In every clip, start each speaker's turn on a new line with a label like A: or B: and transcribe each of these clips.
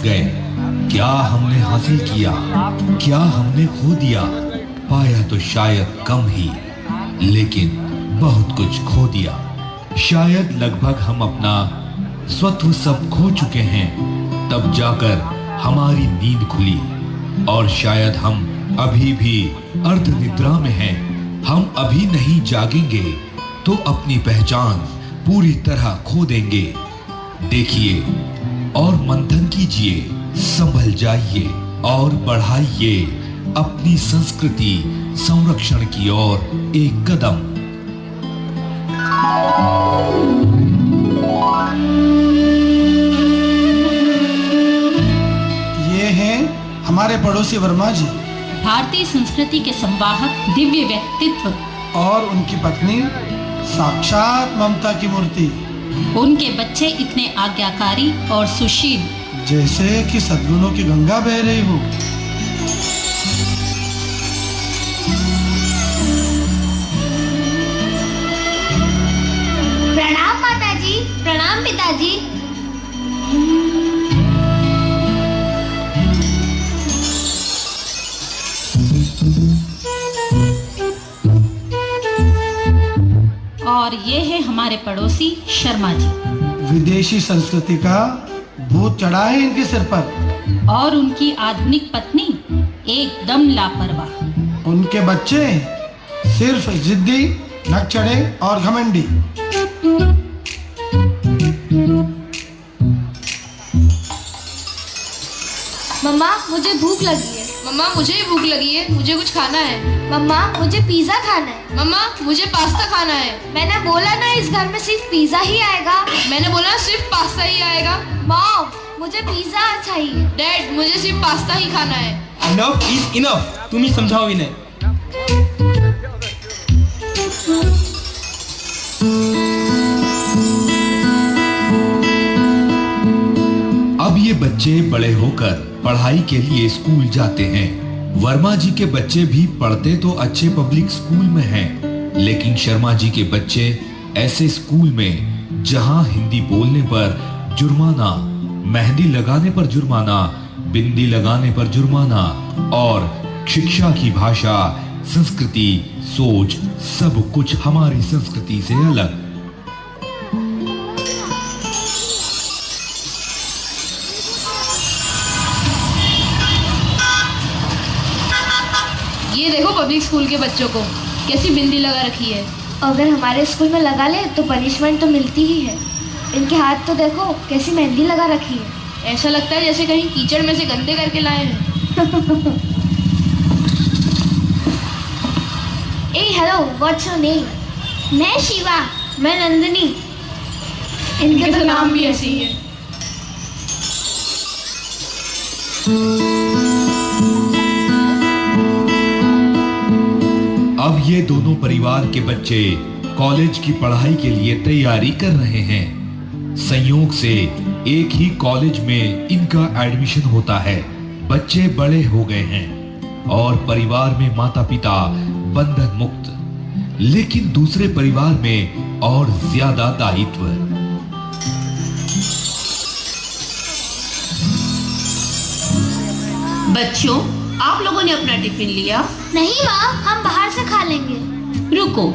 A: गए। क्या हमने हासिल किया, क्या हमने खो दिया? पाया तो शायद कम ही, लेकिन बहुत कुछ खो दिया। शायद लगभग हम अपना स्वत्व सब खो चुके हैं, तब जाकर हमारी नींद खुली। और शायद हम अभी भी अर्ध निद्रा में हैं। हम अभी नहीं जागेंगे तो अपनी पहचान पूरी तरह खो देंगे। देखिए और मंथन कीजिए, संभल जाइए और बढ़ाइए अपनी संस्कृति संरक्षण की ओर एक कदम।
B: ये हैं हमारे पड़ोसी वर्मा जी,
C: भारतीय संस्कृति के संवाहक दिव्य व्यक्तित्व।
B: और उनकी पत्नी साक्षात ममता की मूर्ति।
C: उनके बच्चे इतने आज्ञाकारी और सुशील,
B: जैसे कि सद्गुणों की गंगा बह रही हो।
D: प्रणाम माताजी। प्रणाम पिताजी।
C: और ये है हमारे पड़ोसी शर्मा जी।
B: विदेशी संस्कृति का भूत चढ़ा है इनके सिर पर।
C: और उनकी आधुनिक पत्नी एकदम लापरवाह।
B: उनके बच्चे सिर्फ जिद्दी, नकचढ़े और घमंडी।
D: मम्मा मुझे भूख लगी है।
E: मम्मा मुझे भी भूख लगी है, मुझे कुछ खाना है।
D: मम्मा मुझे पिज्जा खाना है।
E: मम्मा मुझे पास्ता खाना है।
D: मैंने बोला ना इस घर में सिर्फ पिज्जा ही आएगा।
E: मैंने बोला सिर्फ पास्ता ही आएगा।
D: मॉम मुझे पिज्जा चाहिए।
E: डैड मुझे सिर्फ पास्ता ही खाना है।
F: इनफ इज इनफ, तुम ही समझाओ इन्हें।
A: अब ये बच्चे बड़े होकर पढ़ाई के लिए स्कूल जाते हैं। वर्मा जी के बच्चे भी पढ़ते तो अच्छे पब्लिक स्कूल में हैं, लेकिन शर्मा जी के बच्चे ऐसे स्कूल में जहां हिंदी बोलने पर जुर्माना, मेहंदी लगाने पर जुर्माना, बिंदी लगाने पर जुर्माना और शिक्षा की भाषा, संस्कृति, सोच सब कुछ हमारी संस्कृति से अलग।
E: ये देखो पब्लिक स्कूल के बच्चों को कैसी बिंदी लगा रखी है।
D: अगर हमारे स्कूल में लगा ले तो पनिशमेंट तो मिलती ही है। इनके हाथ तो देखो कैसी मेहंदी लगा रखी है।
E: ऐसा लगता है जैसे कहीं कीचड़ में से गंदे करके लाए हैं।
D: ए हेलो, व्हाट्स योर नेम? मैं शिवा। मैं नंदिनी।
E: इनके तो नाम भी ऐसे ही है।
A: अब ये दोनों परिवार के बच्चे कॉलेज की पढ़ाई के लिए तैयारी कर रहे हैं। संयोग से एक ही कॉलेज में इनका एडमिशन होता है। बच्चे बड़े हो गए हैं और परिवार में माता पिता बंधन मुक्त, लेकिन दूसरे परिवार में और ज्यादा दायित्व।
C: बच्चों, आप लोगों ने अपना टिफिन लिया?
D: नहीं माँ, हम बाहर से खा लेंगे।
C: रुको,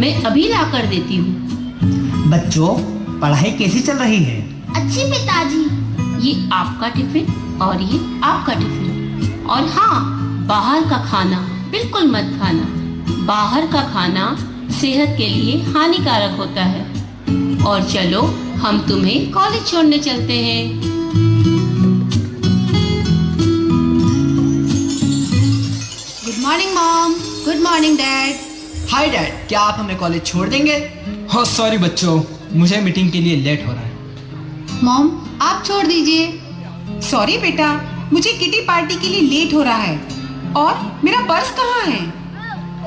C: मैं अभी ला कर देती हूँ।
F: बच्चों, पढ़ाई कैसी चल रही है?
D: अच्छी पिताजी।
C: ये आपका टिफिन और ये आपका टिफिन। और हाँ, बाहर का खाना बिल्कुल मत खाना। बाहर का खाना सेहत के लिए हानिकारक होता है। और चलो, हम तुम्हें कॉलेज छोड़ने चलते हैं।
E: Good morning mom. Good morning dad.
F: Hi dad, क्या आप हमें कॉलेज छोड़ देंगे? हो सॉरी बच्चों, मुझे मीटिंग के लिए लेट हो रहा है।
E: मॉम आप छोड़ दीजिए।
G: सॉरी बेटा, मुझे किटी पार्टी के लिए लेट हो रहा है। और मेरा पर्स कहाँ है?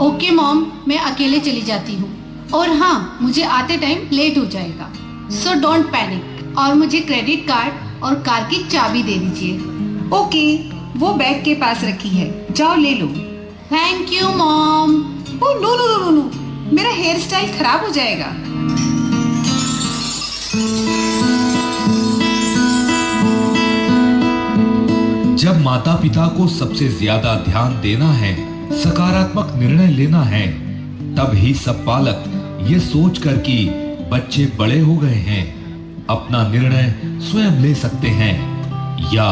E: ओके मॉम, मैं अकेले चली जाती हूँ। और हाँ, मुझे आते टाइम लेट हो जाएगा, सो डोंट पैनिक। और मुझे क्रेडिट कार्ड और कार की चाबी दे दीजिए।
G: ओके, वो बैग के पास रखी है, जाओ ले लो।
E: Thank you mom.
G: Oh no no no no no, मेरा हेयर स्टाइल खराब हो जाएगा।
A: जब माता पिता को सबसे ज्यादा ध्यान देना है, सकारात्मक निर्णय लेना है, तब ही सब पालक ये सोच कर कि बच्चे बड़े हो गए हैं, अपना निर्णय स्वयं ले सकते हैं, या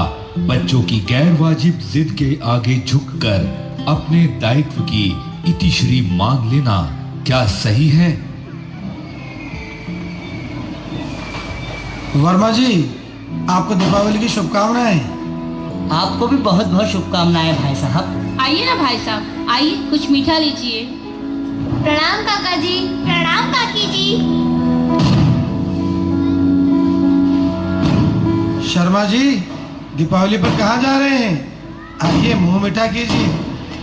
A: बच्चों की गैर वाजिब जिद के आगे झुककर अपने दायित्व की इतिश्री मान लेना क्या सही है?
B: वर्मा जी, आपको दीपावली की शुभकामनाएं।
H: आपको भी बहुत बहुत शुभकामनाएं भाई साहब।
C: आइए ना भाई साहब, आइए कुछ मीठा लीजिए।
D: प्रणाम काका जी। प्रणाम काकी जी।
B: शर्मा जी, दीपावली पर कहाँ जा रहे हैं? आइए मुंह मीठा कीजिए।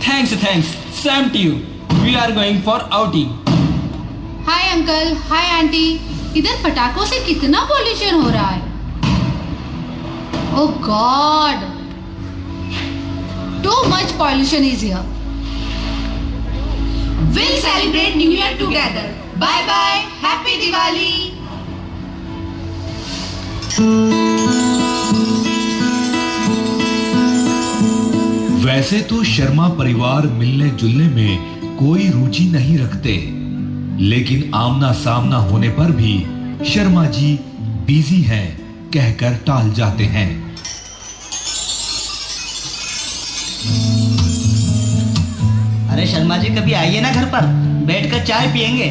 F: Thanks same to you. We are going for outing.
E: Hi uncle, hi aunty. इधर पटाखों से कितना पॉल्यूशन हो रहा है। Oh God, too much pollution is here.
G: We'll celebrate New Year together. Bye bye. Happy Diwali.
A: वैसे तो शर्मा परिवार मिलने जुलने में कोई रुचि नहीं रखते, लेकिन आमना सामना होने पर भी शर्मा जी बिजी हैं कहकर टाल जाते हैं।
H: अरे शर्मा जी, कभी आइए ना घर पर, बैठकर चाय पियेंगे।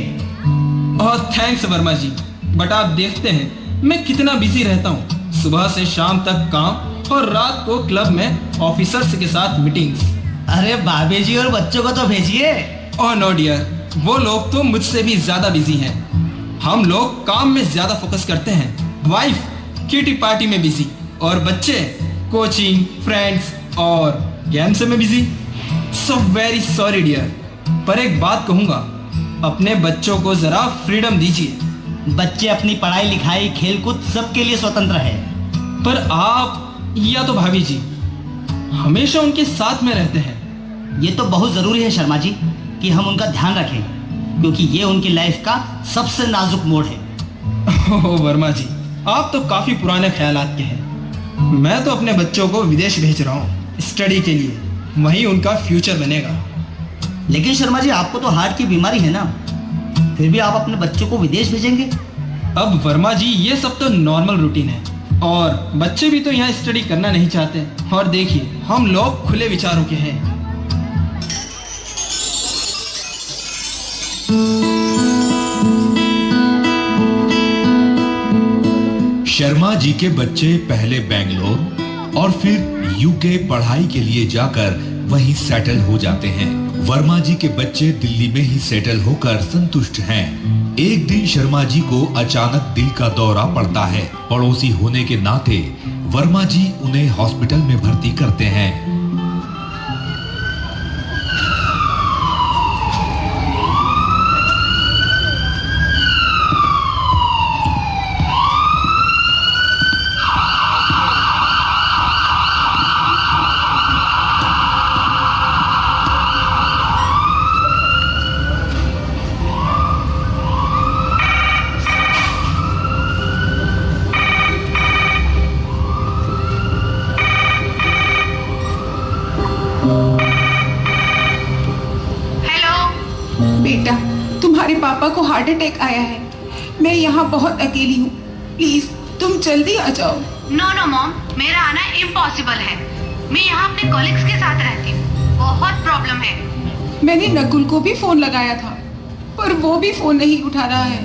F: और थैंक्स वर्मा जी, बट आप देखते हैं मैं कितना बिजी रहता हूँ। सुबह से शाम तक काम और रात को क्लब में ऑफिसर्स के साथ मीटिंग्स।
H: अरे भाभी जी और बच्चों को तो भेजिए।
F: ओह नो डियर, वो लोग तो मुझसे भी ज्यादा बिजी हैं। हम लोग काम में ज्यादा फोकस करते हैं, वाइफ किटी पार्टी में बिजी, और बच्चे कोचिंग, फ्रेंड्स और गेम्स में busy. So very sorry dear, पर एक बात कहूँगा, अपने बच्चों को जरा फ्रीडम दीजिए।
H: बच्चे अपनी पढ़ाई लिखाई खेलकूद सबके लिए स्वतंत्र है।
F: पर आप या तो भाभी जी हमेशा उनके साथ में रहते हैं।
H: ये तो बहुत जरूरी है शर्मा जी कि हम उनका ध्यान रखें, क्योंकि ये उनकी लाइफ का सबसे नाजुक मोड़ है।
F: ओह वर्मा जी, आप तो काफी पुराने ख्यालात के हैं। मैं तो अपने बच्चों को विदेश भेज रहा हूँ स्टडी के लिए, वहीं उनका फ्यूचर बनेगा।
H: लेकिन शर्मा जी, आपको तो हार्ट की बीमारी है ना, फिर भी आप अपने बच्चों को विदेश भेजेंगे?
F: अब वर्मा जी, ये सब तो नॉर्मल रूटीन है, और बच्चे भी तो यहाँ स्टडी करना नहीं चाहते। और देखिए, हम लोग खुले विचारों के हैं।
A: शर्मा जी के बच्चे पहले बेंगलोर और फिर यूके पढ़ाई के लिए जाकर वहीं सेटल हो जाते हैं। वर्मा जी के बच्चे दिल्ली में ही सेटल होकर संतुष्ट हैं। एक दिन शर्मा जी को अचानक दिल का दौरा पड़ता है। पड़ोसी होने के नाते वर्मा जी उन्हें हॉस्पिटल में भर्ती करते हैं।
G: बेटा, तुम्हारे पापा को हार्ट अटैक आया है। मैं यहाँ बहुत अकेली हूँ, प्लीज तुम जल्दी आ जाओ।
E: नो मॉम, मेरा आना इम्पॉसिबल है। मैं यहाँ अपने कॉलिग्स के साथ रहती हूँ, बहुत प्रॉब्लम है।
G: मैंने नकुल को भी फोन लगाया था, पर वो भी फोन नहीं उठा रहा है।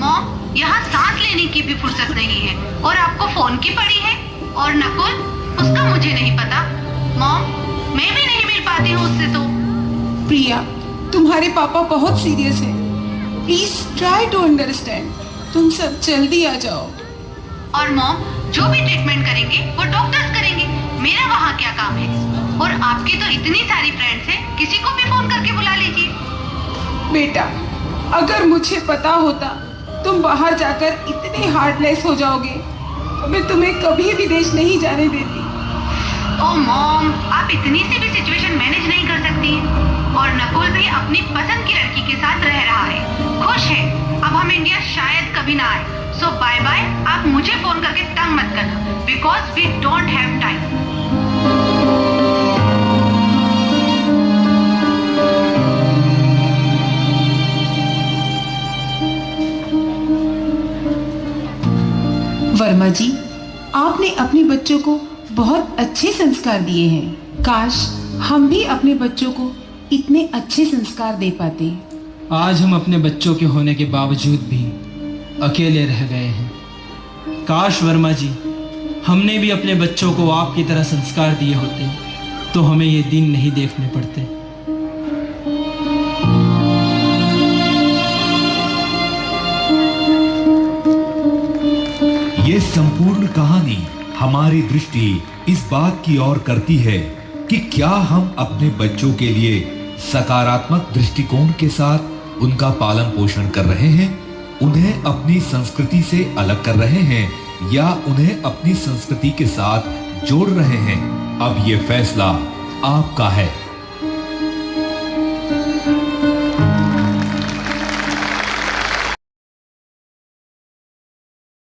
E: मॉम, यहाँ सांस लेने की भी फुर्सत नहीं है, और आपको फोन की पड़ी है। और नकुल, उसका मुझे नहीं पता। मॉम, मैं भी नहीं मिल पाती हूँ उससे। तो
G: प्रिया, तुम्हारे पापा बहुत सीरियस है, प्लीज ट्राई टू अंडरस्टैंड। तुम सब जल्दी आ जाओ।
E: और मॉम, जो भी ट्रीटमेंट करेंगे वो डॉक्टर्स करेंगे, मेरा वहाँ क्या काम है। और आपकी तो इतनी सारी फ्रेंड्स हैं, किसी को भी फोन करके बुला लीजिए।
G: बेटा, अगर मुझे पता होता तुम बाहर जाकर इतने हार्टलेस हो जाओगे तो मैं तुम्हें कभी विदेश नहीं जाने देती।
E: ओह मॉम, आप इतनी सी भी सिचुएशन मैनेज नहीं कर सकती। और नकुल भी अपनी पसंद की लड़की के साथ रह रहा है, खुश है। अब हम इंडिया शायद कभी ना आए। So bye bye. आप मुझे फोन करके तंग मत करना, because we don't have time.
G: आपने अपने बच्चों को बहुत अच्छे संस्कार दिए हैं। काश हम भी अपने बच्चों को इतने अच्छे संस्कार दे पाते।
F: आज हम अपने बच्चों के होने के बावजूद भी अकेले रह गए हैं। काश वर्मा जी, हमने भी अपने बच्चों को आपकी तरह संस्कार दिए होते तो हमें ये दिन नहीं देखने पड़ते।
A: ये संपूर्ण कहानी हमारी दृष्टि इस बात की ओर करती है कि क्या हम अपने बच्चों के लिए सकारात्मक दृष्टिकोण के साथ उनका पालन पोषण कर रहे हैं, उन्हें अपनी संस्कृति से अलग कर रहे हैं या उन्हें अपनी संस्कृति के साथ जोड़ रहे हैं। अब ये फैसला आपका है।